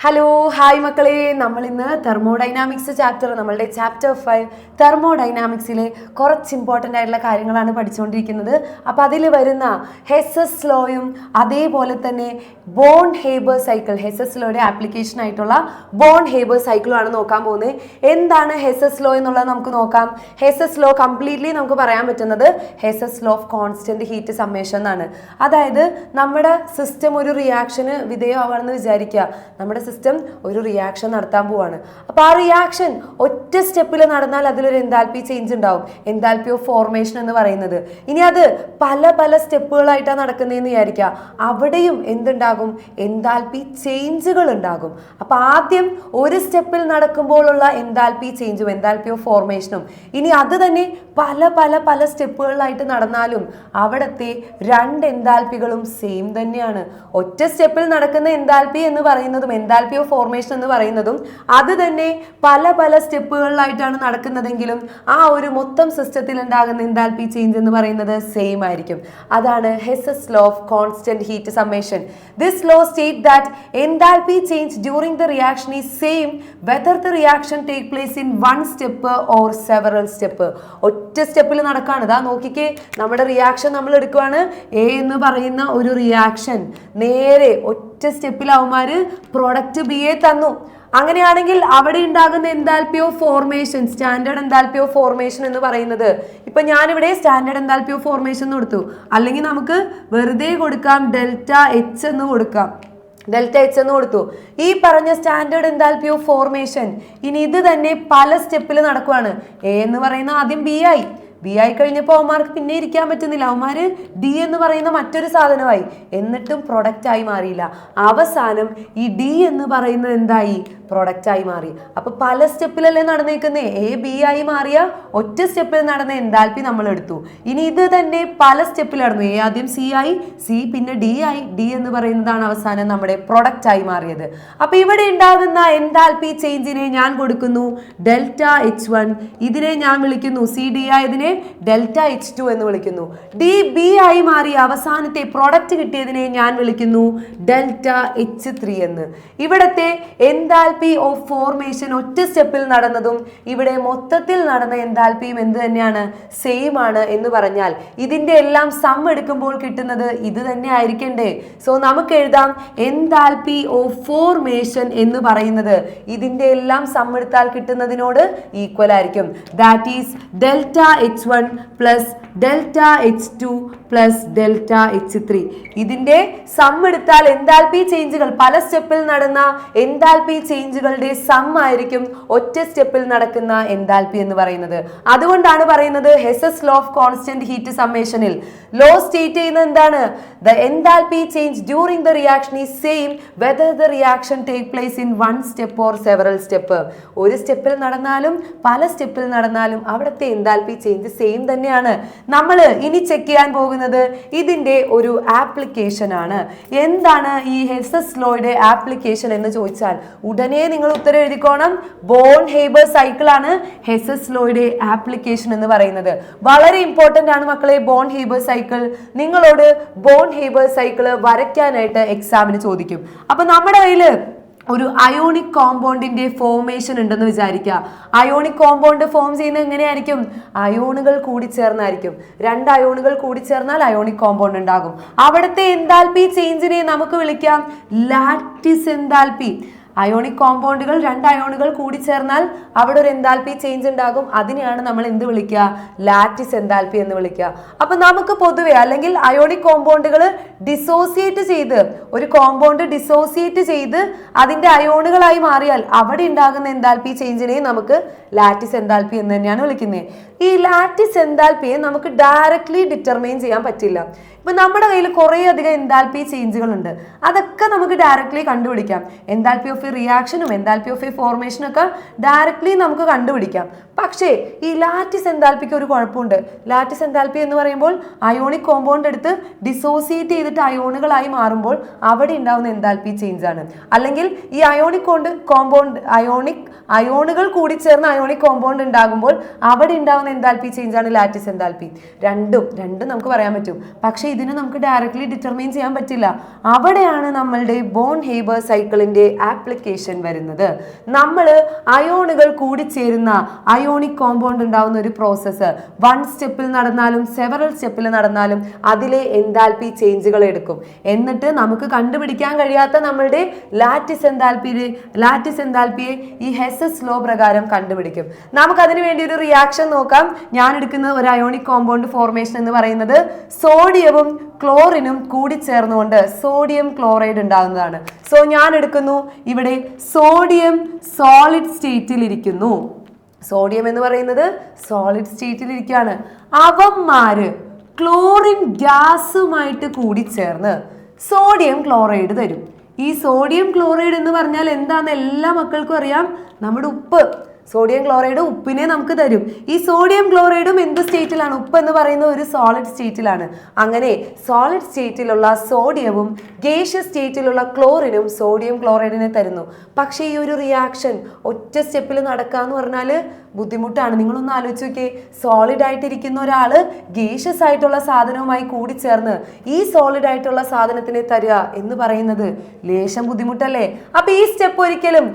Hello hi മക്കളെ, നമ്മൾ ഇന്ന് തെർമോഡൈനാമിക്സ് നമ്മളുടെ ചാപ്റ്റർ 5 തെർമോഡൈനാമിക്സിലെ കുറച്ച് ഇമ്പോർട്ടൻ്റ് ആയിട്ടുള്ള കാര്യങ്ങളാണ് പഠിച്ചുകൊണ്ടിരിക്കുന്നത്. അപ്പോൾ അതിൽ വരുന്ന ഹെസ്സസ് ലോയും അതേപോലെ തന്നെ ബോൺ ഹേബർ സൈക്കിൾ, ഹെസ്സസ് ലോയുടെ ആപ്ലിക്കേഷൻ ആയിട്ടുള്ള ബോൺ ഹേബർ സൈക്കിളുമാണ് നോക്കാൻ പോകുന്നത്. എന്താണ് ഹെസ്സസ് ലോ എന്നുള്ളത് നമുക്ക് നോക്കാം. ഹെസ്സസ് ലോ കംപ്ലീറ്റ്ലി നമുക്ക് പറയാൻ പറ്റുന്നത് Hess's law of constant heat summation എന്നാണ്. അതായത് നമ്മുടെ സിസ്റ്റം ഒരു റിയാക്ഷന് വിധേയമാണെന്ന് വിചാരിക്കുക. നമ്മുടെ സിസ്റ്റം ഒരു റിയാക്ഷൻ നടത്താൻ പോവാണ്. അപ്പോൾ ആ റിയാക്ഷൻ ഒറ്റ സ്റ്റെപ്പിൽ നടന്നാൽ അതിലൊരു എൻതാൽപ്പി ചേഞ്ച് ഉണ്ടാവും, എൻതാൽപ്പി ഓഫ് ഫോർമേഷൻ എന്ന് പറയുന്നത്. ഇനി അത് പല പല സ്റ്റെപ്പുകളായിട്ടാണ് നടക്കുന്നതെന്ന് വിചാരിക്കുക. അവിടെയും എന്തുണ്ടാകും? എൻതാൽപ്പി ചേഞ്ചുകൾ ഉണ്ടാകും. അപ്പോൾ ആദ്യം ഒരു സ്റ്റെപ്പിൽ നടക്കുമ്പോഴുള്ള എൻതാൽപ്പി ചേഞ്ചും എൻതാൽപ്പി ഓഫ് ഫോർമേഷനും ഇനി അത് തന്നെ പല പല പല സ്റ്റെപ്പുകളിലായിട്ട് നടന്നാലും അവിടുത്തെ രണ്ട് എൻതാൽപ്പികളും സെയിം തന്നെയാണ്. ഒറ്റ സ്റ്റെപ്പിൽ നടക്കുന്ന എൻതാൽപ്പി എന്ന് പറയുന്നതും എൻതാൽപ്പി ഓഫ് ഫോർമേഷൻ എന്ന് പറയുന്നതും അത് തന്നെ പല പല സ്റ്റെപ്പുകളിലായിട്ടാണ് നടക്കുന്നതെങ്കിലും ആ ഒരു മൊത്തം സിസ്റ്റത്തിൽ ഉണ്ടാകുന്ന എൻതാൽപ്പി ചേഞ്ച് എന്ന് പറയുന്നത് സെയിം ആയിരിക്കും. അതാണ് Hess's law of constant heat summation. This law state that enthalpy change during the reaction is same whether the reaction take place in one step or several step. ഒറ്റ സ്റ്റെപ്പിൽ നടക്കാണ്. ഇതാ നോക്കിക്കേ, നമ്മുടെ റിയാക്ഷൻ നമ്മൾ എടുക്കുവാണ്. എ എന്ന് പറയുന്ന ഒരു റിയാക്ഷൻ നേരെ ഒറ്റ സ്റ്റെപ്പിൽ അവന്മാര് പ്രൊഡക്റ്റ് ബി എ തന്നു. അങ്ങനെയാണെങ്കിൽ അവിടെ ഉണ്ടാകുന്ന enthalpy of formation, standard enthalpy of formation എന്ന് പറയുന്നത്, ഇപ്പൊ ഞാനിവിടെ സ്റ്റാൻഡേർഡ് എൻതാൽപ്പി ഓഫ് ഫോർമേഷൻ എന്ന് കൊടുത്തു. അല്ലെങ്കിൽ നമുക്ക് വെറുതെ കൊടുക്കാം, ഡെൽറ്റ എച്ച് എന്ന് കൊടുക്കാം. ഡെൽറ്റ എച്ച് എന്ന് കൊടുത്തു. ഈ പറഞ്ഞ സ്റ്റാൻഡേർഡ് എൻതാൽപ്പി ഓഫ് ഫോർമേഷൻ ഇനി ഇത് തന്നെ പല സ്റ്റെപ്പിൽ നടക്കുവാണ്. എ എന്ന് പറയുന്ന ആദ്യം ബി ആയി, ബി ആയി കഴിഞ്ഞപ്പോൾ അവന്മാർക്ക് പിന്നെ ഇരിക്കാൻ പറ്റുന്നില്ല. അവന്മാര് ഡി എന്ന് പറയുന്ന മറ്റൊരു സാധനമായി, എന്നിട്ടും പ്രൊഡക്റ്റ് ആയി മാറിയില്ല. അവസാനം ഈ ഡി എന്ന് പറയുന്നത് എന്തായി? പ്രൊഡക്റ്റ് ആയി മാറി. അപ്പൊ പല സ്റ്റെപ്പിലല്ലേ നടന്നേക്കുന്നേ. എ ബി ആയി മാറിയ ഒറ്റ സ്റ്റെപ്പിൽ നടന്ന എൻതാൽപ്പി നമ്മൾ എടുത്തു. ഇനി ഇത് തന്നെ പല സ്റ്റെപ്പിൽ നടന്നു. എ ആദ്യം സി ആയി, സി പിന്നെ ഡി ആയി, ഡി എന്ന് പറയുന്നതാണ് അവസാനം നമ്മുടെ പ്രൊഡക്റ്റ് ആയി മാറിയത്. അപ്പൊ ഇവിടെ ഉണ്ടാകുന്ന എൻതാൽപ്പി ചേഞ്ചിനെ ഞാൻ കൊടുക്കുന്നു ഡെൽറ്റ H1. ഇതിനെ ഞാൻ വിളിക്കുന്നു, സി ഡി ആയതിനെ ഡെൽറ്റ H2 എന്ന് വിളിക്കുന്നു. ഡി ബി ആയി മാറി അവസാനത്തെ പ്രൊഡക്റ്റ് കിട്ടിയതിനെ ഞാൻ വിളിക്കുന്നു ഡെൽറ്റ H3 എന്ന്. ഇവിടത്തെ എൻതാൽപ്പി ഓഫ് ഫോർമേഷൻ ഒറ്റ സ്റ്റെപ്പിൽ നടന്നതും ഇവിടെ മൊത്തത്തിൽ നടന്ന എൻതാൽപ്പിയും എന്ത് തന്നെയാണ്? സെയിം ആണ് എന്ന് പറഞ്ഞാൽ ഇതിന്റെ എല്ലാം സം എടുക്കുമ്പോൾ കിട്ടുന്നത് ഇത് തന്നെ ആയിരിക്കണ്ടേ? സോ നമുക്ക് എഴുതാം എൻതാൽപ്പി ഓഫ് ഫോർമേഷൻ എന്ന് പറയുന്നത് ഇതിന്റെ എല്ലാം സം എടുത്താൽ കിട്ടുന്നതിനോട് ഈക്വൽ ആയിരിക്കും. That is delta H1 plus delta H2 plus delta H3. ഇതിന്റെ സം എടുത്താൽ എൻതാൽപ്പി ചേഞ്ചുകൾ, പല സ്റ്റെപ്പിൽ നടന്ന എൻതാൽപ്പി ചേഞ്ചുകളുടെ സം ആയിരിക്കും ഒറ്റ സ്റ്റെപ്പിൽ നടക്കുന്ന എൻതാൽപ്പി എന്ന് പറയുന്നത്. അതുകൊണ്ടാണ് പറയുന്നത് Hess's law of constant heat സമ്മേഷനിൽ ലോ സ്റ്റേറ്റ് ചെയ്യുന്നത് എന്താണ്? The enthalpy change during the reaction is same whether the reaction take place in one step or several step. ഒരു സ്റ്റെപ്പിൽ നടന്നാലും പല സ്റ്റെപ്പിൽ നടന്നാലും അവിടുത്തെ എൻതാൽപ്പി ചേഞ്ച് സെയിം തന്നെയാണ്. നമ്മൾ ഇനി ചെക്ക് ചെയ്യാൻ പോകുന്നത് ഇതിന്റെ ഒരു ആപ്ലിക്കേഷൻ ആണ്. എന്താണ് ഈ ഹെസ്സസ് ലോയുടെ ആപ്ലിക്കേഷൻ എന്ന് ചോദിച്ചാൽ ഉടനെ നിങ്ങൾ ഉത്തരം എഴുതിക്കോണം. ബോൺ ഹേബർ സൈക്കിൾ ആണ് ഹെസ്സസ് ലോയുടെ ആപ്ലിക്കേഷൻ എന്ന് പറയുന്നത്. വളരെ ഇമ്പോർട്ടന്റ് ആണ് മക്കളെ ബോൺ ഹേബർ സൈക്കിൾ. നിങ്ങളോട് ബോൺ ഹേബർ സൈക്കിൾ വരയ്ക്കാനായിട്ട് എക്സാമിന് ചോദിക്കും. അപ്പൊ നമ്മുടെ കയ്യില് ഒരു അയോണിക് കോമ്പൗണ്ടിന്റെ ഫോർമേഷൻ ഉണ്ടെന്ന് വിചാരിക്കുക. അയോണിക് കോമ്പൗണ്ട് ഫോം ചെയ്യുന്നത് എങ്ങനെയായിരിക്കും? അയോണുകൾ കൂടിച്ചേർന്നായിരിക്കും. രണ്ട് അയോണുകൾ കൂടിച്ചേർന്നാൽ അയോണിക് കോമ്പൗണ്ട് ഉണ്ടാകും. അവിടുത്തെ എൻതാൽപ്പി ചേഞ്ചിനെ നമുക്ക് വിളിക്കാം ലാറ്റിസ് എൻതാൽപ്പി. അയോണിക് കോമ്പൗണ്ടുകൾ, രണ്ട് അയോണുകൾ കൂടി ചേർന്നാൽ അവിടെ ഒരു എൻതാൽപ്പി ചേഞ്ച് ഉണ്ടാകും. അതിനെയാണ് നമ്മൾ എന്ത് വിളിക്കുക? ലാറ്റിസ് എൻതാൽപ്പി എന്ന് വിളിക്കുക. അപ്പൊ നമുക്ക് പൊതുവെ അല്ലെങ്കിൽ അയോണിക് കോമ്പൗണ്ടുകൾ ഡിസോസിയേറ്റ് ചെയ്ത്, ഒരു കോമ്പൗണ്ട് ഡിസോസിയേറ്റ് ചെയ്ത് അതിന്റെ അയോണുകളായി മാറിയാൽ അവിടെ ഉണ്ടാകുന്ന എൻതാൽപ്പി ചേഞ്ചിനെ നമുക്ക് ലാറ്റിസ് എൻതാൽപ്പി എന്ന് തന്നെയാണ് വിളിക്കുന്നത്. ഈ ലാറ്റിസ് എൻതാൽപ്പിയെ നമുക്ക് ഡയറക്ട്ലി ഡിറ്റർമൈൻ ചെയ്യാൻ പറ്റില്ല. ഇപ്പൊ നമ്മുടെ കയ്യിൽ കുറേ അധികം എൻതാൽപ്പി ചേഞ്ചുകൾ ഉണ്ട്. അതൊക്കെ നമുക്ക് ഡയറക്ട്ലി കണ്ടുപിടിക്കാം. എൻതാൽപ്പി ഓഫ് എ റിയാക്ഷനും എൻതാൽപ്പി ഓഫ് എ ഫോർമേഷനും ഒക്കെ ഡയറക്ട്ലി നമുക്ക് കണ്ടുപിടിക്കാം. പക്ഷേ ഈ ലാറ്റിസ് എൻതാൽപ്പിക്ക് ഒരു കുഴപ്പമുണ്ട്. ലാറ്റിസ് എൻതാൽപ്പി എന്ന് പറയുമ്പോൾ അയോണിക് കോമ്പൗണ്ട് എടുത്ത് ഡിസോസിയേറ്റ് ചെയ്തിട്ട് അയോണുകളായി മാറുമ്പോൾ അവിടെ ഉണ്ടാവുന്ന എൻതാൽപ്പി ചേഞ്ച് ആണ്. അല്ലെങ്കിൽ ഈ അയോണിക് കോമ്പൗണ്ട് അയോണുകൾ കൂടി ചേർന്ന് അയോണിക് കോമ്പൗണ്ട് ഉണ്ടാകുമ്പോൾ അവിടെ ഉണ്ടാവുന്ന ഉണ്ടാവുന്ന എൻതാൽപ്പി ചേഞ്ച് ആണ് ലാറ്റിസ് എൻതാൽപ്പി. രണ്ടും നമുക്ക് പറയാൻ പറ്റും. പക്ഷെ ഇതിനെ നമുക്ക് ഡയറക്ട്ലി ഡിറ്റർമൈൻ ചെയ്യാൻ പറ്റില്ല. അവിടെയാണ് നമ്മളുടെ ബോൺ ഹേബർ സൈക്കിളിന്റെ ആപ്ലിക്കേഷൻ വരുന്നത്. നമ്മൾ അയോണുകൾ കൂടിച്ചേരുന്ന അയോണിക് കോമ്പൗണ്ട് ഉണ്ടാവുന്ന ഒരു പ്രോസസ്സ് 1 സ്റ്റെപ്പിൽ നടന്നാലും സെവറൽ സ്റ്റെപ്പിൽ നടന്നാലും അതിലെ എൻതാൽപ്പി ചേഞ്ചുകൾ എടുക്കും. എന്നിട്ട് നമുക്ക് കണ്ടുപിടിക്കാൻ കഴിയാത്ത നമ്മളുടെ ലാറ്റിസ് എൻതാൽപ്പിയെ ഈ ഹെസ്സസ് ലോ പ്രകാരം കണ്ടുപിടിക്കും. നമുക്ക് അതിനു വേണ്ടി ഒരു റിയാക്ഷൻ നോക്കാം. ഞാൻ എടുക്കുന്ന ഒരു അയോണിക് കോമ്പൗണ്ട് ഫോർമേഷൻ എന്ന് പറയുന്നത് സോഡിയവും ക്ലോറിനും കൂടിച്ചേർന്നുകൊണ്ട് സോഡിയം ക്ലോറൈഡ് ഉണ്ടാകുന്നതാണ്. സോ ഞാൻ എടുക്കുന്നു, ഇവിടെ സോഡിയം സോളിഡ് സ്റ്റേറ്റിൽ ഇരിക്കുന്നു. സോഡിയം എന്ന് പറയുന്നത് സോളിഡ് സ്റ്റേറ്റിൽ ഇരിക്കുകയാണ്. അവന്മാര് ക്ലോറിൻ ഗ്യാസുമായിട്ട് കൂടിച്ചേർന്ന് സോഡിയം ക്ലോറൈഡ് തരും. ഈ സോഡിയം ക്ലോറൈഡ് എന്ന് പറഞ്ഞാൽ എന്താണെന്ന് എല്ലാ മക്കൾക്കും അറിയാം. നമ്മുടെ ഉപ്പ്, സോഡിയം ക്ലോറൈഡ് ഉപ്പിനെ നമുക്ക് തരും. ഈ സോഡിയം ക്ലോറൈഡും എന്ത് സ്റ്റേറ്റിലാണ്? ഉപ്പ് എന്ന് പറയുന്ന ഒരു സോളിഡ് സ്റ്റേറ്റിലാണ്. അങ്ങനെ സോളിഡ് സ്റ്റേറ്റിലുള്ള സോഡിയവും ഗേഷ്യസ് സ്റ്റേറ്റിലുള്ള ക്ലോറിനും സോഡിയം ക്ലോറൈഡിനെ തരുന്നു. പക്ഷേ ഈ ഒരു റിയാക്ഷൻ ഒറ്റ സ്റ്റെപ്പിൽ നടക്കാന്ന് പറഞ്ഞാൽ ബുദ്ധിമുട്ടാണ്. നിങ്ങളൊന്ന് ആലോചിച്ച് നോക്കിയേ, സോളിഡ് ആയിട്ടിരിക്കുന്ന ഒരാള് ഗേഷ്യസ് ആയിട്ടുള്ള സാധനവുമായി കൂടിച്ചേർന്ന് ഈ സോളിഡ് ആയിട്ടുള്ള സാധനത്തിനെ തരിക എന്ന് പറയുന്നത് ലേശം ബുദ്ധിമുട്ടല്ലേ? അപ്പൊ ഈ സ്റ്റെപ്പ് ഒരിക്കലും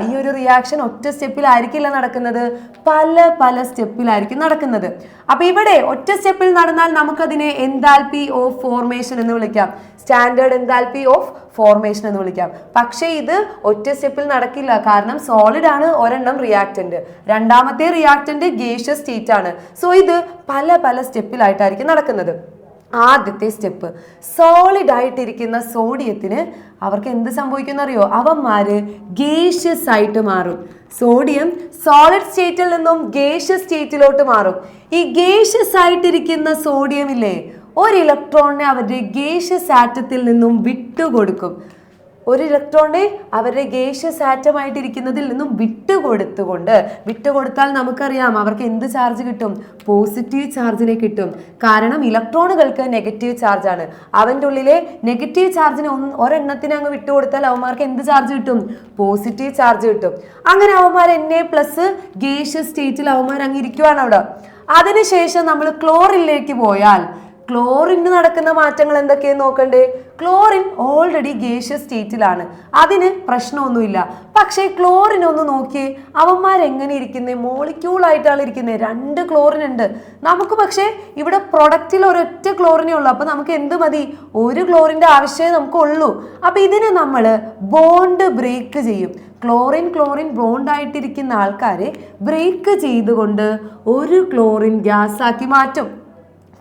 ഈ ഒരു റിയാക്ഷൻ ഒറ്റ സ്റ്റെപ്പിലായിരിക്കില്ല നടക്കുന്നത്, പല സ്റ്റെപ്പിലായിരിക്കും നടക്കുന്നത്. അപ്പൊ ഇവിടെ ഒറ്റ സ്റ്റെപ്പിൽ നടന്നാൽ നമുക്കതിനെ എൻതാൽപ്പി ഓഫ് ഫോർമേഷൻ എന്ന് വിളിക്കാം, സ്റ്റാൻഡേർഡ് എൻതാൽപ്പി ഓഫ് ഫോർമേഷൻ എന്ന് വിളിക്കാം. പക്ഷേ ഇത് ഒറ്റ സ്റ്റെപ്പിൽ നടക്കില്ല. കാരണം സോളിഡ് ആണ് ഒരെണ്ണം റിയാക്റ്റന്റ്, രണ്ടാമത്തെ റിയാക്റ്റന്റ് ഗേഷ്യസ് സ്റ്റേറ്റ് ആണ്. സോ ഇത് പല സ്റ്റെപ്പിലായിട്ടായിരിക്കും നടക്കുന്നത്. ആദ്യത്തെ സ്റ്റെപ്പ്, സോളിഡ് ആയിട്ടിരിക്കുന്ന സോഡിയത്തിന് അവർക്ക് എന്ത് സംഭവിക്കുന്ന അറിയോ? അവന്മാര് ഗേഷ്യസ് ആയിട്ട് മാറും. സോഡിയം സോളിഡ് സ്റ്റേറ്റിൽ നിന്നും ഗേഷ്യസ് സ്റ്റേറ്റിലോട്ട് മാറും. ഈ ഗേഷ്യസ് ആയിട്ടിരിക്കുന്ന സോഡിയം ഇല്ലേ, ഒരു ഇലക്ട്രോണിനെ അവരുടെ ഗേഷ്യസ് ആറ്റത്തിൽ നിന്നും വിട്ടുകൊടുക്കും. ഒരു ഇലക്ട്രോണിനെ അവരുടെ ഗേഷ്യസ് ആറ്റമായിട്ടിരിക്കുന്നതിൽ നിന്നും വിട്ടുകൊടുത്താൽ നമുക്കറിയാം അവർക്ക് എന്ത് ചാർജ് കിട്ടും? പോസിറ്റീവ് ചാർജിനെ കിട്ടും. കാരണം ഇലക്ട്രോണുകൾക്ക് നെഗറ്റീവ് ചാർജ് ആണ്. അവൻ്റെ ഉള്ളിലെ നെഗറ്റീവ് ചാർജിനെ ഒരെണ്ണത്തിന് അങ്ങ് വിട്ടുകൊടുത്താൽ അവന്മാർക്ക് എന്ത് ചാർജ് കിട്ടും? പോസിറ്റീവ് ചാർജ് കിട്ടും. അങ്ങനെ അവന്മാർ Na+ ഗേഷ്യസ് സ്റ്റേറ്റിൽ അവന്മാർ അങ്ങ് ഇരിക്കുവാണ് അവിടെ. അതിനുശേഷം നമ്മൾ ക്ലോറിനിലേക്ക് പോയാൽ ക്ലോറിന് നടക്കുന്ന മാറ്റങ്ങൾ എന്തൊക്കെയെന്ന് നോക്കണ്ടേ? ക്ലോറിൻ ഓൾറെഡി ഗേഷ്യസ് സ്റ്റേറ്റിലാണ്, അതിന് പ്രശ്നമൊന്നുമില്ല. പക്ഷേ ക്ലോറിൻ ഒന്ന് നോക്കിയേ, അവന്മാരെങ്ങനെ ഇരിക്കുന്നത്? മോളിക്യൂൾ ആയിട്ടാണ് ഇരിക്കുന്നത്. 2 ക്ലോറിൻ ഉണ്ട് നമുക്ക്. പക്ഷേ ഇവിടെ പ്രൊഡക്റ്റിൽ ഒരൊറ്റ ക്ലോറിനേ ഉള്ളൂ. അപ്പൊ നമുക്ക് എന്ത് മതി? ഒരു ക്ലോറിന്റെ ആവശ്യമേ നമുക്ക് ഉള്ളൂ. അപ്പൊ ഇതിനെ നമ്മൾ ബോണ്ട് ബ്രേക്ക് ചെയ്യും. ക്ലോറിൻ ബോണ്ട് ആയിട്ടിരിക്കുന്ന ആൾക്കാരെ ബ്രേക്ക് ചെയ്തുകൊണ്ട് ഒരു ക്ലോറിൻ ഗ്യാസ് ആക്കി മാറ്റും.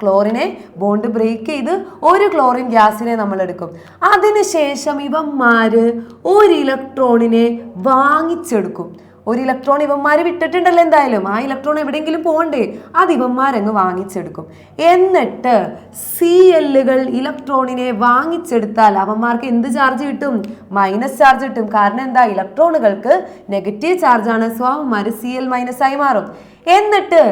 ക്ലോറിനെ ബോണ്ട് ബ്രേക്ക് ചെയ്ത് ഒരു ക്ലോറിൻ ഗ്യാസിനെ നമ്മൾ എടുക്കും. അതിനുശേഷം ഇവന്മാര് ഒരു ഇലക്ട്രോണിനെ വാങ്ങിച്ചെടുക്കും. ഒരു ഇലക്ട്രോൺ ഇവന്മാര് വിട്ടിട്ടുണ്ടല്ലോ, എന്തായാലും ആ ഇലക്ട്രോൺ എവിടെയെങ്കിലും പോകണ്ടേ, അത് ഇവന്മാരങ്ങ് വാങ്ങിച്ചെടുക്കും. എന്നിട്ട് Cl ഇലക്ട്രോണിനെ വാങ്ങിച്ചെടുത്താൽ അവന്മാർക്ക് എന്ത് ചാർജ് കിട്ടും? മൈനസ് ചാർജ് കിട്ടും. കാരണം എന്താ? ഇലക്ട്രോണുകൾക്ക് നെഗറ്റീവ് ചാർജാണ്. സോ അവന്മാര് Cl- ആയി മാറും. എന്നിട്ട്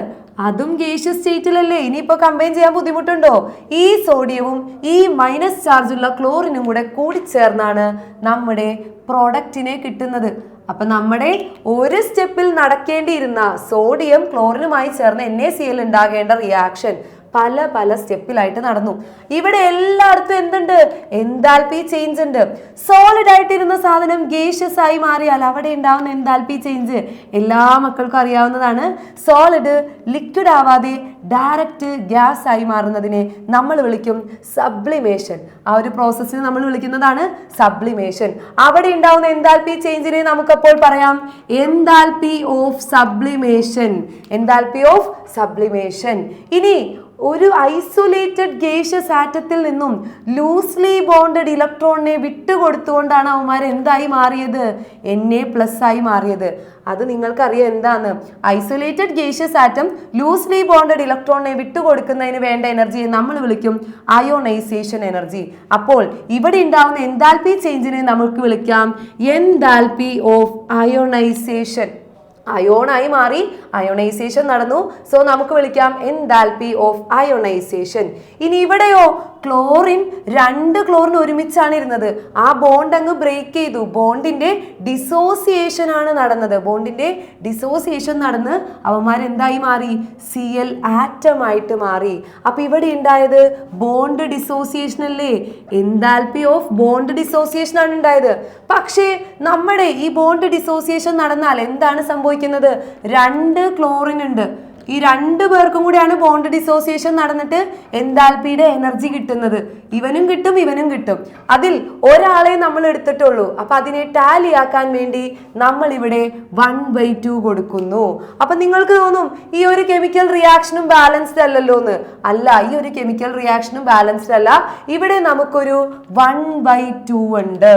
അതും ഗേഷ്യസ് സ്റ്റേറ്റിലല്ലേ, ഇനിയിപ്പോ കമ്പൈൻ ചെയ്യാൻ ബുദ്ധിമുട്ടുണ്ടോ? ഈ സോഡിയവും ഈ മൈനസ് ചാർജുള്ള ക്ലോറിനും കൂടി ചേർന്നാണ് നമ്മുടെ പ്രോഡക്റ്റിനെ കിട്ടുന്നത്. അപ്പൊ നമ്മുടെ ഒരു സ്റ്റെപ്പിൽ നടക്കേണ്ടിയിരുന്ന സോഡിയം ക്ലോറിനുമായി ചേർന്ന് NaCl ഉണ്ടാകേണ്ട റിയാക്ഷൻ പല സ്റ്റെപ്പിലായിട്ട് നടന്നു. ഇവിടെ എല്ലായിടത്തും എന്തുണ്ട്? എൻതാൽപ്പി ചേഞ്ച് ഉണ്ട്. സോളിഡ് ആയിട്ടിരുന്ന സാധനം ഗേഷ്യസ് ആയി മാറിയാൽ അവിടെ ഉണ്ടാവുന്ന എൻതാൽപ്പി ചേഞ്ച് എല്ലാ മക്കൾക്കും അറിയാവുന്നതാണ്. സോളിഡ് ലിക്വിഡ് ആവാതെ ഡയറക്റ്റ് ഗ്യാസ് ആയി മാറുന്നതിനെ നമ്മൾ വിളിക്കും സബ്ലിമേഷൻ. ആ ഒരു പ്രോസസ്സിനെ നമ്മൾ വിളിക്കുന്നതാണ് സബ്ലിമേഷൻ. അവിടെ ഉണ്ടാവുന്ന എൻതാൽപ്പി ചേഞ്ചിനെ നമുക്കപ്പോൾ പറയാം എൻതാൽപ്പി ഓഫ് സബ്ലിമേഷൻ. ഇനി ഒരു ഐസൊലേറ്റഡ് ഗേഷ്യസ് ആറ്റത്തിൽ നിന്നും ലൂസ്ലി ബോണ്ടഡ് ഇലക്ട്രോണിനെ വിട്ടുകൊടുത്തുകൊണ്ടാണ് അവന്മാർ എന്തായി മാറിയത്? Na+ ആയി മാറിയത്. അത് നിങ്ങൾക്കറിയാം എന്താണ്? Isolated gaseous atom loosely bonded ഇലക്ട്രോണിനെ വിട്ടുകൊടുക്കുന്നതിന് വേണ്ട എനർജിയെ നമ്മൾ വിളിക്കും അയോണൈസേഷൻ എനർജി. അപ്പോൾ ഇവിടെ ഉണ്ടാവുന്ന എൻതാൽപ്പി ചേഞ്ചിനെ നമുക്ക് വിളിക്കാം എൻതാൽപ്പി ഓഫ് അയോണൈസേഷൻ. അയോണായി മാറി, അയോണൈസേഷൻ നടന്നു. സോ നമുക്ക് വിളിക്കാം എൻതാൽപ്പി ഓഫ് അയോണൈസേഷൻ. ഇനി ഇവിടെയോ ക്ലോറിൻ 2 ക്ലോറിൻ ഒരുമിച്ചാണ് ഇരുന്നത്. ആ ബോണ്ട് അങ്ങ് ബ്രേക്ക് ചെയ്തു. ബോണ്ടിന്റെ ഡിസോസിയേഷൻ ആണ് നടന്നത്. ബോണ്ടിന്റെ ഡിസോസിയേഷൻ നടന്ന് അവന്മാർ എന്തായി മാറി? Cl ആറ്റം ആയിട്ട് മാറി. അപ്പൊ ഇവിടെ ഉണ്ടായത് ബോണ്ട് ഡിസോസിയേഷൻ അല്ലേ? എൻതാൽപ്പി ഓഫ് ബോണ്ട് ഡിസോസിയേഷൻ ആണ് ഉണ്ടായത്. പക്ഷേ നമ്മുടെ ഈ ബോണ്ട് ഡിസോസിയേഷൻ നടന്നാൽ എന്താണ് സംഭവിക്കുന്നത്? 2 ക്ലോറിൻ ഉണ്ട്. ഈ 2 പേർക്കും കൂടിയാണ് ബോണ്ട് ഡിസോസിയേഷൻ നടന്നിട്ട് എൻതാൽപ്പിയുടെ എനർജി കിട്ടുന്നത്. ഇവനും കിട്ടും, ഇവനും കിട്ടും. അതിൽ ഒരാളെ നമ്മൾ എടുത്തിട്ടുള്ളൂ. അപ്പൊ അതിനെ ടാലി ആക്കാൻ വേണ്ടി നമ്മൾ ഇവിടെ 1/2 കൊടുക്കുന്നു. അപ്പൊ നിങ്ങൾക്ക് തോന്നും ഈ ഒരു കെമിക്കൽ റിയാക്ഷനും ബാലൻസ്ഡ് അല്ലല്ലോ എന്ന്. അല്ല, ഈ ഒരു കെമിക്കൽ റിയാക്ഷനും ബാലൻസ്ഡ് അല്ല. ഇവിടെ നമുക്കൊരു 1/2 ഉണ്ട്.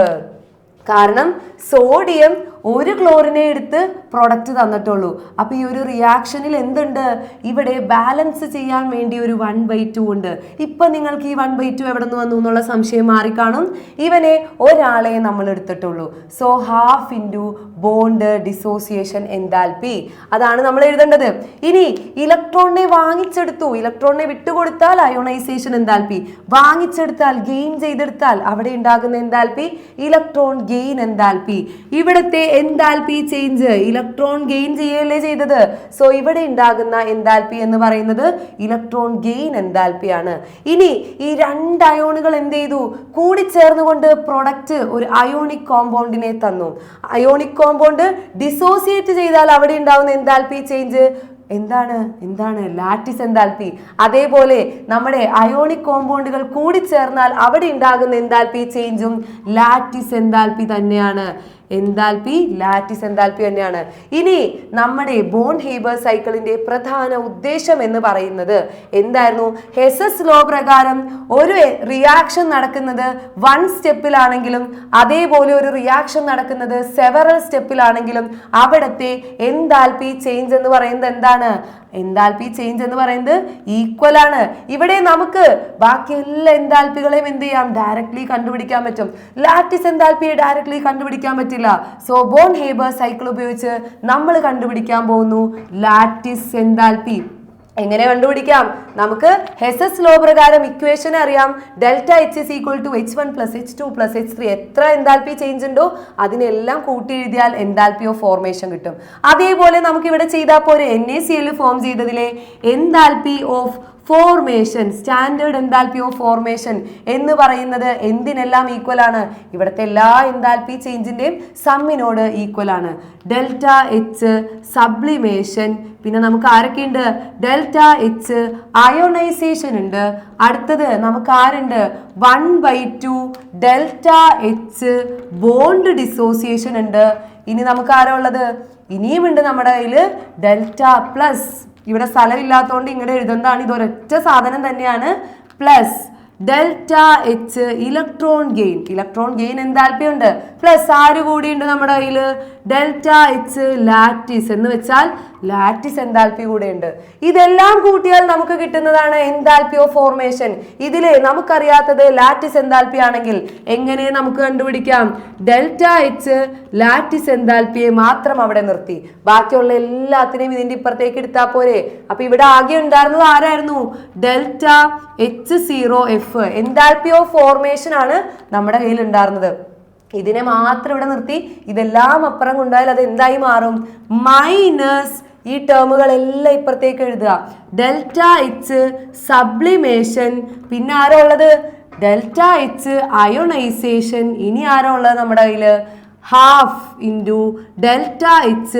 കാരണം സോഡിയം 1 ക്ലോറിനെ എടുത്ത് പ്രൊഡക്റ്റ് തന്നിട്ടുള്ളൂ. അപ്പൊ ഈ ഒരു റിയാക്ഷനിൽ എന്തുണ്ട്? ഇവിടെ ബാലൻസ് ചെയ്യാൻ വേണ്ടി ഒരു 1/2 ഉണ്ട്. ഇപ്പൊ നിങ്ങൾക്ക് ഈ 1/2 എവിടെ നിന്ന് വന്നു എന്നുള്ള സംശയം മാറിക്കാണും. ഇവനെ ഒരാളെ നമ്മൾ എടുത്തിട്ടുള്ളൂ. So 1/2 into bond dissociation enthalpy, അതാണ് നമ്മൾ എഴുതേണ്ടത്. ഇനി ഇലക്ട്രോണിനെ വാങ്ങിച്ചെടുത്തു, ഇലക്ട്രോണിനെ വിട്ടുകൊടുത്താൽ അയോണൈസേഷൻ എൻതാൽപ്പി, വാങ്ങിച്ചെടുത്താൽ ഗെയിൻ ചെയ്തെടുത്താൽ അവിടെ ഉണ്ടാകുന്ന എൻതാൽപ്പി ഇലക്ട്രോൺ ഗെയിൻ എൻതാൽപ്പി. ഇവിടുത്തെ എൻതാൽപ്പി ചേഞ്ച് ഇലക്ട്രോൺ ഗെയിൻ ചെയ്യല്ലേ ചെയ്തത്. സോ ഇവിടെ ഉണ്ടാകുന്ന എൻതാൽപ്പി എന്ന് പറയുന്നത് ഇലക്ട്രോൺ ഗെയിൻ എൻതാൽപ്പി ആണ്. ഇനി ഈ 2 അയോണുകൾ എന്ത് ചെയ്തു? കൂടിച്ചേർന്നുകൊണ്ട് പ്രൊഡക്റ്റ് ഒരു അയോണിക് കോമ്പൗണ്ടിനെ തന്നു. അയോണിക് കോമ്പൗണ്ട് ഡിസോസിയേറ്റ് ചെയ്താൽ അവിടെ ഉണ്ടാകുന്ന എൻതാൽപ്പി ചേഞ്ച് എന്താണ്? Lattice enthalpy. അതേപോലെ നമ്മുടെ അയോണിക് കോമ്പൗണ്ടുകൾ കൂടിച്ചേർന്നാൽ അവിടെ ഉണ്ടാകുന്ന എൻതാൽപ്പി ചേഞ്ചും ലാറ്റിസ് എൻതാൽപ്പി തന്നെയാണ്. എൻതാൽപ്പി ലാറ്റിസ് എൻതാൽപ്പി തന്നെയാണ്. ഇനി നമ്മുടെ ബോൺ ഹേബർ സൈക്കിളിന്റെ പ്രധാന ഉദ്ദേശം എന്ന് പറയുന്നത് എന്തായിരുന്നു? ഹെസസ് ലോ പ്രകാരം ഒരു റിയാക്ഷൻ നടക്കുന്നത് 1 സ്റ്റെപ്പിലാണെങ്കിലും അതേപോലെ ഒരു റിയാക്ഷൻ നടക്കുന്നത് സെവറൽ സ്റ്റെപ്പിലാണെങ്കിലും അവിടത്തെ എൻതാൽപ്പി ചേഞ്ച് എന്ന് പറയുന്നത് എന്താണ്? എൻതാൽപ്പി ചേഞ്ച് എന്ന് പറയുന്നത് ഈക്വൽ ആണ്. ഇവിടെ നമുക്ക് ബാക്കി എല്ലാ എൻതാൽപ്പികളെയും എന്ത് ചെയ്യാം? ഡയറക്ട്ലി കണ്ടുപിടിക്കാൻ പറ്റും. ലാറ്റിസ് എൻതാൽപ്പിയെ ഡയറക്ട്ലി കണ്ടുപിടിക്കാൻ പറ്റില്ല. സോ ബോൺ ഹേബർ സൈക്കിൾ ഉപയോഗിച്ച് നമ്മൾ കണ്ടുപിടിക്കാൻ പോകുന്നു ലാറ്റിസ് എൻതാൽപ്പി. എങ്ങനെ കണ്ടുപിടിക്കാം? നമുക്ക് ഹെസസ് ലോ പ്രകാരം ഇക്വേഷൻ അറിയാം. Delta H is equal to H1 plus H2 plus H3. എത്ര എൻതാൽപ്പി ചേഞ്ച് ഉണ്ടോ അതിനെല്ലാം കൂട്ടി എഴുതിയാൽ എൻതാൽപ്പി ഓഫ് ഫോർമേഷൻ കിട്ടും. അതേപോലെ നമുക്ക് ഇവിടെ ചെയ്താൽ പോരെ? NaCl ഫോം ചെയ്തതിലെ enthalpy of formation, standard enthalpy of formation എന്ന് പറയുന്നത് എന്തിനെല്ലാം ഈക്വൽ ആണ്? ഇവിടുത്തെ എല്ലാ എൻതാൽപ്പി ചേഞ്ചിന്റെയും സമ്മിനോട് ഈക്വൽ ആണ്. ഡെൽറ്റ H സബ്ലിമേഷൻ, പിന്നെ നമുക്ക് ആരൊക്കെയുണ്ട്? ഡെൽറ്റ H അയോണൈസേഷൻ ഉണ്ട്. അടുത്തത് നമുക്ക് ആരുണ്ട്? 1/2 ഡെൽറ്റ H ബോണ്ട് ഡിസോസിയേഷൻ ഉണ്ട്. ഇനി നമുക്ക് ആരാ ഉള്ളത്? ഇനിയും ഉണ്ട് നമ്മുടെ കയ്യിൽ ഡെൽറ്റ പ്ലസ്. ഇവിടെ സ്ഥലമില്ലാത്തതുകൊണ്ട് ഇങ്ങോട്ട് എഴുതുന്നതാണ്. ഇതൊരൊറ്റ സാധനം തന്നെയാണ്. Plus delta H electron gain enthalpy ഉണ്ട്. പ്ലസ് ആര് കൂടിയുണ്ട് നമ്മുടെ കയ്യിൽ? ഡെൽറ്റ H ലാറ്റിസ് എന്ന് വെച്ചാൽ ലാറ്റിസ് എൻതാൽപ്പി കൂടെ ഉണ്ട്. ഇതെല്ലാം കൂട്ടിയാൽ നമുക്ക് കിട്ടുന്നതാണ് എൻതാൽപ്പി ഓഫ് ഫോർമേഷൻ. ഇതിലെ നമുക്കറിയാത്തത് ലാറ്റിസ് എൻതാൽപ്പി ആണെങ്കിൽ എങ്ങനെ നമുക്ക് കണ്ടുപിടിക്കാം? ഡെൽറ്റ H ലാറ്റിസ് എൻതാൽപ്പിയെ മാത്രം അവിടെ നിർത്തി ബാക്കിയുള്ള എല്ലാത്തിനെയും ഇതിന്റെ ഇപ്പുറത്തേക്ക് എടുത്താൽ പോരെ. അപ്പൊ ഇവിടെ ആകെ ഉണ്ടായിരുന്നത് ആരായിരുന്നു? Delta H0F enthalpy of formation ആണ് നമ്മുടെ കയ്യിൽ ഉണ്ടായിരുന്നത്. ഇതിനെ മാത്രം ഇവിടെ നിർത്തി ഇതെല്ലാം അപ്പുറം കൊണ്ടുപോയാൽ അത് എന്തായി മാറും? മൈനസ് ഈ ടേമുകളെല്ലാം ഇപ്പുറത്തേക്ക് എഴുതുക. ഡെൽറ്റ H സബ്ലിമേഷൻ, പിന്നെ ആരോ ഉള്ളത്? Delta H ionisation. ഇനി ആരോ ഉള്ളത് നമ്മുടെ കയ്യില്? 1/2 into delta H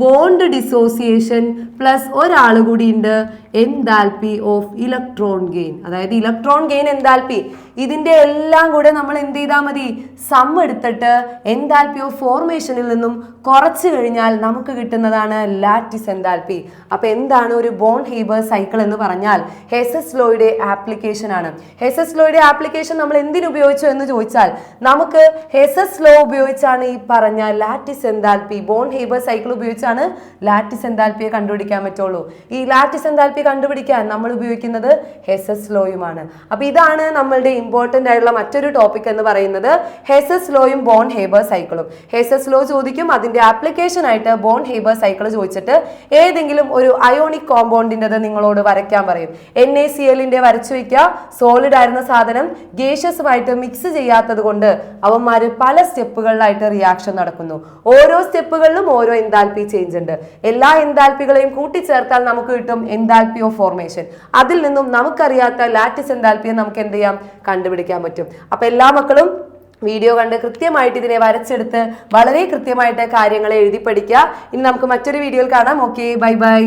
bond dissociation plus ഒരാൾ കൂടി ഉണ്ട് എൻതാൽപ്പി ഓഫ് ഇലക്ട്രോൺ ഗെയിൻ. അതായത് ഇലക്ട്രോൺ ഗെയിൻ എൻതാൽപ്പി ഇതിന്റെ എല്ലാം കൂടെ നമ്മൾ എന്ത് ചെയ്താൽ മതി? സം എടുത്തിട്ട് എൻതാൽപ്പി ഓഫ് ഫോർമേഷനിൽ നിന്നും കുറച്ച് കഴിഞ്ഞാൽ നമുക്ക് കിട്ടുന്നതാണ് ലാറ്റിസ് എൻതാൽപ്പി. അപ്പൊ എന്താണ് ഒരു ബോൺ ഹേബർ സൈക്കിൾ എന്ന് പറഞ്ഞാൽ? ഹെസസ് ലോയുടെ ആപ്ലിക്കേഷൻ ആണ്. ഹെസസ് ലോയുടെ ആപ്ലിക്കേഷൻ നമ്മൾ എന്തിനു ഉപയോഗിച്ചു എന്ന് ചോദിച്ചാൽ നമുക്ക് ഹെസസ് ലോ ഉപയോഗിച്ചാണ് ഈ പറഞ്ഞ lattice enthalpy, Born Haber cycle ഉപയോഗിച്ചാണ് ലാറ്റിസ് എൻതാൽപ്പിയെ കണ്ടുപിടിക്കാൻ പറ്റുള്ളൂ. ഈ ലാറ്റിസ് എൻതാൽപ്പി കണ്ടുപിടിക്കാൻ നമ്മൾ ഉപയോഗിക്കുന്നത് ഹെസസ് ലോയുമാണ്. അപ്പൊ ഇതാണ് നമ്മളുടെ ഇമ്പോർട്ടന്റ് ആയിട്ടുള്ള മറ്റൊരു ടോപ്പിക് എന്ന് പറയുന്നത് ഹെസസ് ലോയും ബോൺ ഹേബർ സൈക്കിളും. ഹെസസ് ലോ ചോദിക്കും, അതിന്റെ ആപ്ലിക്കേഷൻ ആയിട്ട് ബോൺ ഹേബർ സൈക്കിൾ ചോദിച്ചിട്ട് ഏതെങ്കിലും ഒരു അയോണിക് കോമ്പൗണ്ടിൻ്റെത് നിങ്ങളോട് വരയ്ക്കാൻ പറയും. NaClന്റെ വരച്ചു വയ്ക്കുക. സോളിഡ് ആയിരുന്ന സാധനം ഗേഷ്യസുമായിട്ട് മിക്സ് ചെയ്യാത്തത് കൊണ്ട് അവന്മാര് പല സ്റ്റെപ്പുകളിലായിട്ട് റിയാക്ഷൻ നടക്കുന്നു. ഓരോ സ്റ്റെപ്പുകളിലും ഓരോ എൻതാൽപ്പി ചേഞ്ച് ഉണ്ട്. എല്ലാ എൻതാൽപ്പികളെയും കൂട്ടിച്ചേർത്താൽ നമുക്ക് കിട്ടും എൻതാൽപ്പി ഓഫ് ഫോർമേഷൻ. അതിൽ നിന്നും നമുക്കറിയാത്ത ലാറ്റിസ് എൻതാൽപ്പിയെ നമുക്ക് എന്ത് ചെയ്യാം, കണ്ടുപിടിക്കാൻ പറ്റും. അപ്പൊ എല്ലാ മക്കളും വീഡിയോ കണ്ട് കൃത്യമായിട്ട് ഇതിനെ വരച്ചെടുത്ത് വളരെ കൃത്യമായിട്ട് കാര്യങ്ങളെ എഴുതി പഠിക്കുക. ഇനി നമുക്ക് മറ്റൊരു വീഡിയോയിൽ കാണാം. Okay, bye bye.